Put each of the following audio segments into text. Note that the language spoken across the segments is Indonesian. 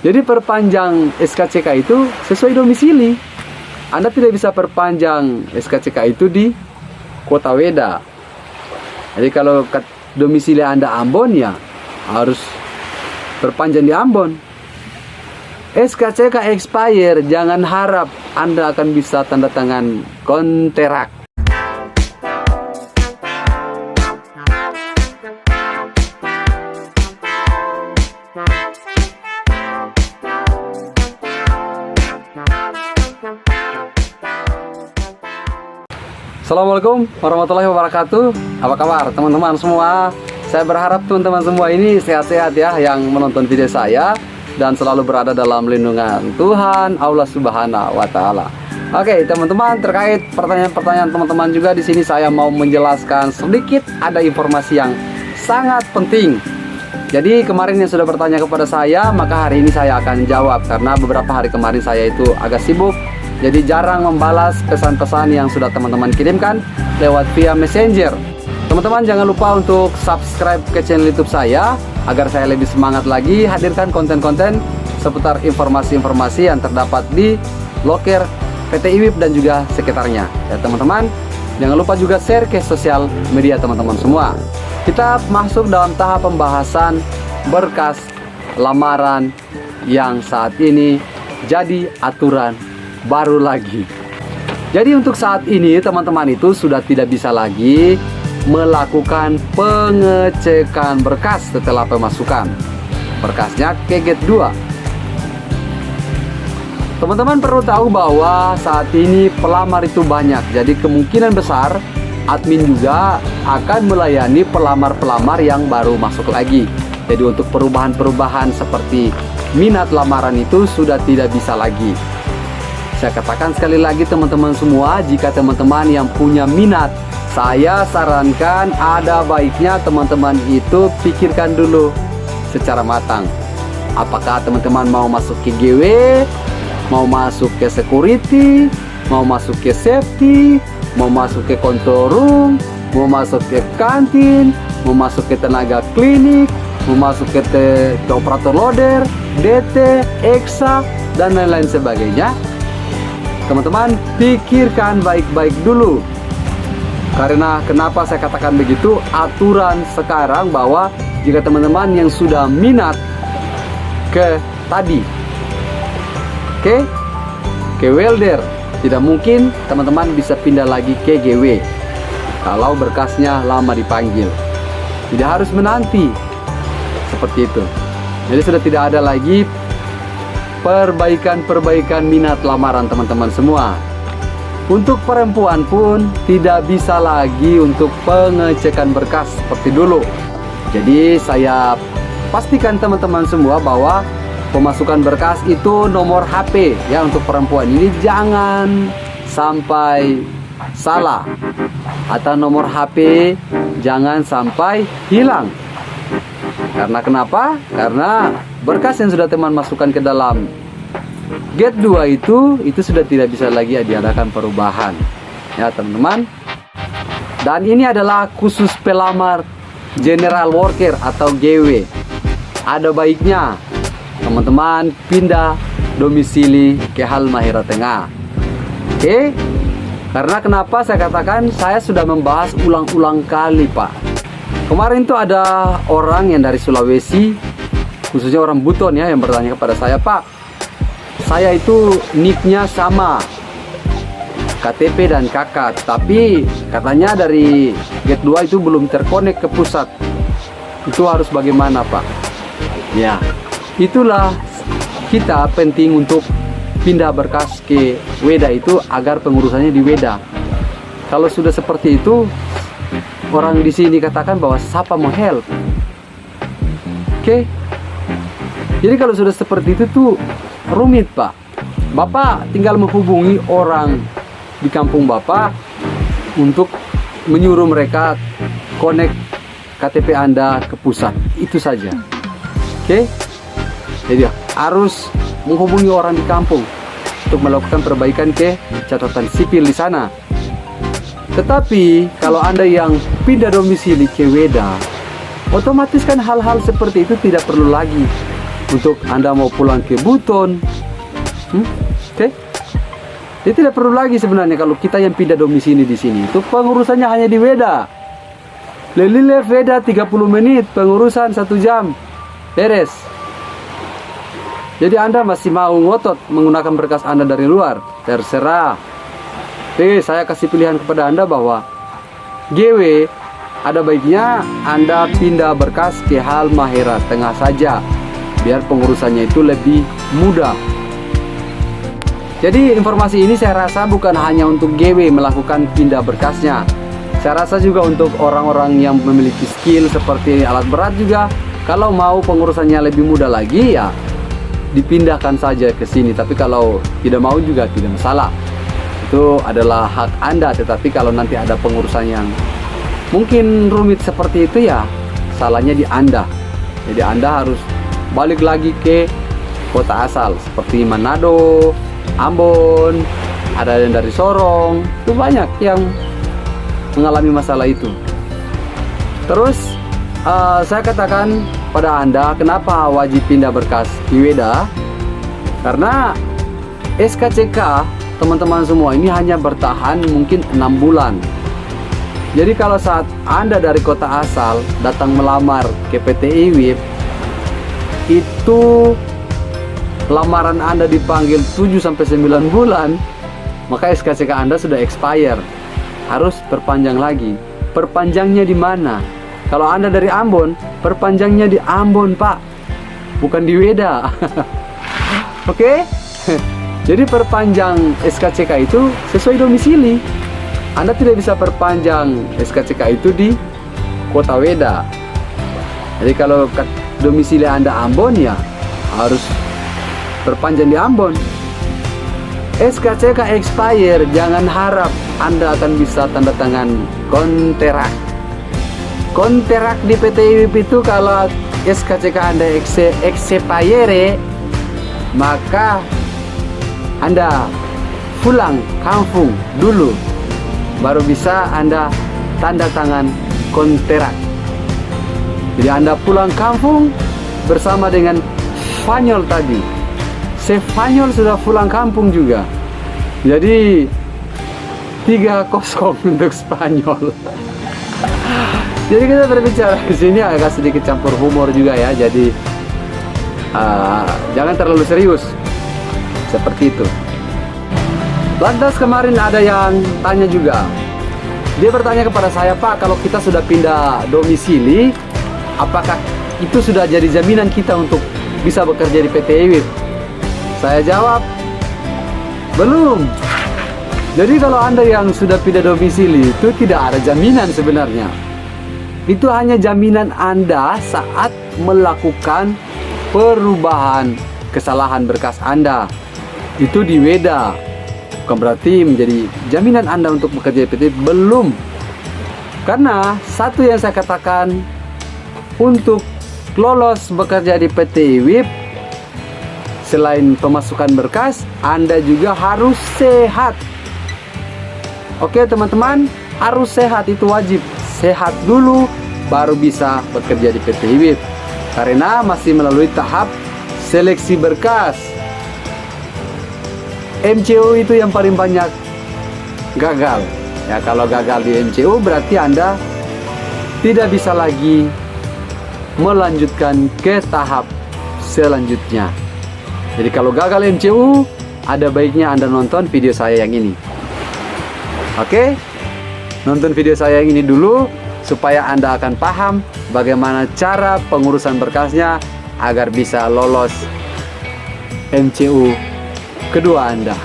Jadi perpanjang SKCK itu sesuai domisili. Anda tidak bisa perpanjang SKCK itu di Kota Weda. Jadi kalau domisili Anda Ambon, ya harus perpanjang di Ambon. SKCK expire, jangan harap Anda akan bisa tanda tangan kontrak. Assalamualaikum warahmatullahi wabarakatuh. Apa kabar teman-teman semua? Saya berharap teman-teman semua ini sehat-sehat ya, yang menonton video saya, dan selalu berada dalam lindungan Tuhan Allah Subhanahu wa Ta'ala. Oke teman-teman, terkait pertanyaan-pertanyaan teman-teman juga, di sini saya mau menjelaskan sedikit, ada informasi yang sangat penting. Jadi kemarin yang sudah bertanya kepada saya, maka hari ini saya akan jawab, karena beberapa hari kemarin saya itu agak sibuk, jadi jarang membalas pesan-pesan yang sudah teman-teman kirimkan lewat via Messenger. Teman-teman jangan lupa untuk subscribe ke channel YouTube saya, agar saya lebih semangat lagi hadirkan konten-konten seputar informasi-informasi yang terdapat di Loker, PT IWIP dan juga sekitarnya. Ya teman-teman, jangan lupa juga share ke sosial media teman-teman semua. Kita masuk dalam tahap pembahasan berkas lamaran yang saat ini jadi aturan baru lagi. Jadi untuk saat ini teman-teman itu sudah tidak bisa lagi melakukan pengecekan berkas setelah pemasukan berkasnya ke Gate 2. Teman-teman perlu tahu bahwa saat ini pelamar itu banyak, jadi kemungkinan besar admin juga akan melayani pelamar-pelamar yang baru masuk lagi. Jadi untuk perubahan-perubahan seperti minat lamaran itu sudah tidak bisa lagi. Saya katakan sekali lagi teman-teman semua, jika teman-teman yang punya minat, saya sarankan ada baiknya teman-teman itu pikirkan dulu secara matang. Apakah teman-teman mau masuk ke GW, mau masuk ke security, mau masuk ke safety, mau masuk ke control room, mau masuk ke kantin, mau masuk ke tenaga klinik, mau masuk ke operator loader, DT, EXA, dan lain-lain sebagainya. Teman-teman pikirkan baik-baik dulu. Karena kenapa saya katakan begitu? Aturan sekarang bahwa jika teman-teman yang sudah minat ke tadi, ke welder, tidak mungkin teman-teman bisa pindah lagi ke GW kalau berkasnya lama dipanggil. Tidak harus menanti seperti itu. Jadi sudah tidak ada lagi perbaikan minat lamaran teman-teman semua. Untuk perempuan pun tidak bisa lagi untuk pengecekan berkas seperti dulu. Jadi saya pastikan teman-teman semua bahwa pemasukan berkas itu nomor HP ya, untuk perempuan ini jangan sampai salah, atau nomor HP jangan sampai hilang. Karena kenapa? Karena berkas yang sudah teman masukkan ke dalam Gate 2 itu sudah tidak bisa lagi diadakan perubahan ya teman-teman. Dan ini adalah khusus pelamar general worker atau GW. Ada baiknya teman-teman pindah domisili ke Halmahera Tengah. Oke? Karena kenapa saya katakan, saya sudah membahas ulang-ulang kali Pak. Kemarin tuh ada orang yang dari Sulawesi, khususnya orang Buton ya, yang bertanya kepada saya, Pak, saya itu nicknya sama, KTP dan KK, tapi katanya dari Gate 2 itu belum terkonek ke pusat. Itu harus bagaimana Pak? Ya, itulah kita penting untuk pindah berkas ke Weda itu agar pengurusannya di Weda. Kalau sudah seperti itu, orang di sini katakan bahwa siapa mau help. Oke? Jadi kalau sudah seperti itu tuh rumit Pak. Bapak tinggal menghubungi orang di kampung Bapak untuk menyuruh mereka connect KTP Anda ke pusat. Itu saja. Oke? Jadi harus menghubungi orang di kampung untuk melakukan perbaikan ke catatan sipil di sana. Tetapi kalau Anda yang pindah domisili ke Weda, otomatis kan hal-hal seperti itu tidak perlu lagi. untuk Anda mau pulang ke Buton. Oke. Dia tidak perlu lagi sebenarnya kalau kita yang pindah domisili di sini. Itu pengurusannya hanya di Weda. Lelile Weda 30 menit, pengurusan 1 jam. Beres. Jadi Anda masih mau ngotot menggunakan berkas Anda dari luar, terserah. Oke, saya kasih pilihan kepada Anda bahwa GW ada baiknya Anda pindah berkas ke Halmahera Tengah saja, biar pengurusannya itu lebih mudah. Jadi informasi ini saya rasa bukan hanya untuk GW melakukan pindah berkasnya. Saya rasa juga untuk orang-orang yang memiliki skill seperti alat berat juga, kalau mau pengurusannya lebih mudah lagi ya dipindahkan saja ke sini. Tapi kalau tidak mau juga tidak masalah. Itu adalah hak Anda. Tetapi kalau nanti ada pengurusan yang mungkin rumit seperti itu ya salahnya di Anda. Jadi Anda harus balik lagi ke kota asal seperti Manado, Ambon, ada yang dari Sorong. Itu banyak yang mengalami masalah itu. Terus saya katakan pada Anda kenapa wajib pindah berkas di Weda, karena SKCK teman-teman semua ini hanya bertahan mungkin 6 bulan. Jadi kalau saat Anda dari kota asal datang melamar ke PT IWIP, itu lamaran Anda dipanggil 7-9 bulan, maka SKCK Anda sudah expire, harus perpanjang lagi. Perpanjangnya di mana? Kalau Anda dari Ambon, perpanjangnya di Ambon, Pak, bukan di Weda. Oke? Jadi perpanjang SKCK itu sesuai domisili. Anda tidak bisa perpanjang SKCK itu di kota Weda. Jadi kalau domisili Anda Ambon ya harus perpanjang di Ambon. SKCK expire, jangan harap Anda akan bisa tanda tangan kontrak. Kontrak di PT IWIP itu kalau SKCK Anda expire, maka Anda pulang kampung dulu, baru bisa Anda tanda tangan kontrak. Jadi Anda pulang kampung bersama dengan Spanyol tadi. Spanyol sudah pulang kampung juga. Jadi 3-0 untuk Spanyol. Jadi kita berbicara di sini agak sedikit campur humor juga ya. Jadi jangan terlalu serius seperti itu. Lantas kemarin ada yang tanya juga. Dia bertanya kepada saya, Pak, kalau kita sudah pindah domisili, apakah itu sudah jadi jaminan kita untuk bisa bekerja di PT IWIP? Saya jawab, belum. Jadi kalau Anda yang sudah pindah domisili itu tidak ada jaminan sebenarnya. Itu hanya jaminan Anda saat melakukan perubahan kesalahan berkas Anda. Itu di Weda. Bukan berarti menjadi jaminan Anda untuk bekerja di PT, belum. Karena satu yang saya katakan, untuk lolos bekerja di PT IWIP, selain pemasukan berkas, Anda juga harus sehat. Oke teman-teman, harus sehat, itu wajib. Sehat dulu baru bisa bekerja di PT IWIP, karena masih melalui tahap seleksi berkas. MCU itu yang paling banyak gagal ya. Kalau gagal di MCU berarti Anda tidak bisa lagi melanjutkan ke tahap selanjutnya. Jadi kalau gagal MCU, ada baiknya Anda nonton video saya yang ini. Oke? Nonton video saya yang ini dulu supaya Anda akan paham bagaimana cara pengurusan berkasnya agar bisa lolos MCU kedua Anda.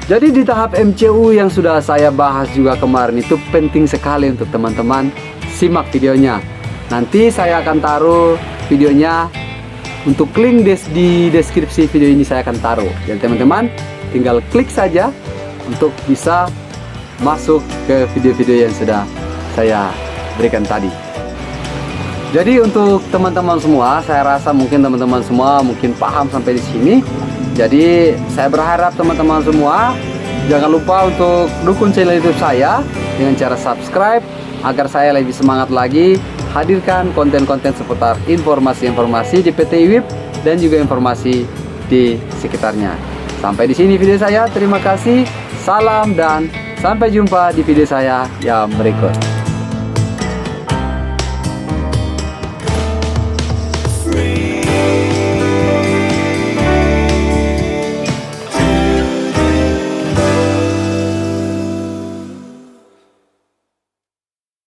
Jadi di tahap MCU yang sudah saya bahas juga kemarin itu penting sekali untuk teman-teman simak videonya. Nanti saya akan taruh videonya, untuk link di deskripsi video ini saya akan taruh. Jadi teman-teman tinggal klik saja untuk bisa masuk ke video-video yang sudah saya berikan tadi. Jadi untuk teman-teman semua, saya rasa mungkin teman-teman semua mungkin paham sampai di sini. Jadi saya berharap teman-teman semua jangan lupa untuk dukung channel YouTube saya dengan cara subscribe agar saya lebih semangat lagi hadirkan konten-konten seputar informasi-informasi di PT IWIP dan juga informasi di sekitarnya. Sampai di sini video saya. Terima kasih. Salam dan sampai jumpa di video saya yang berikut.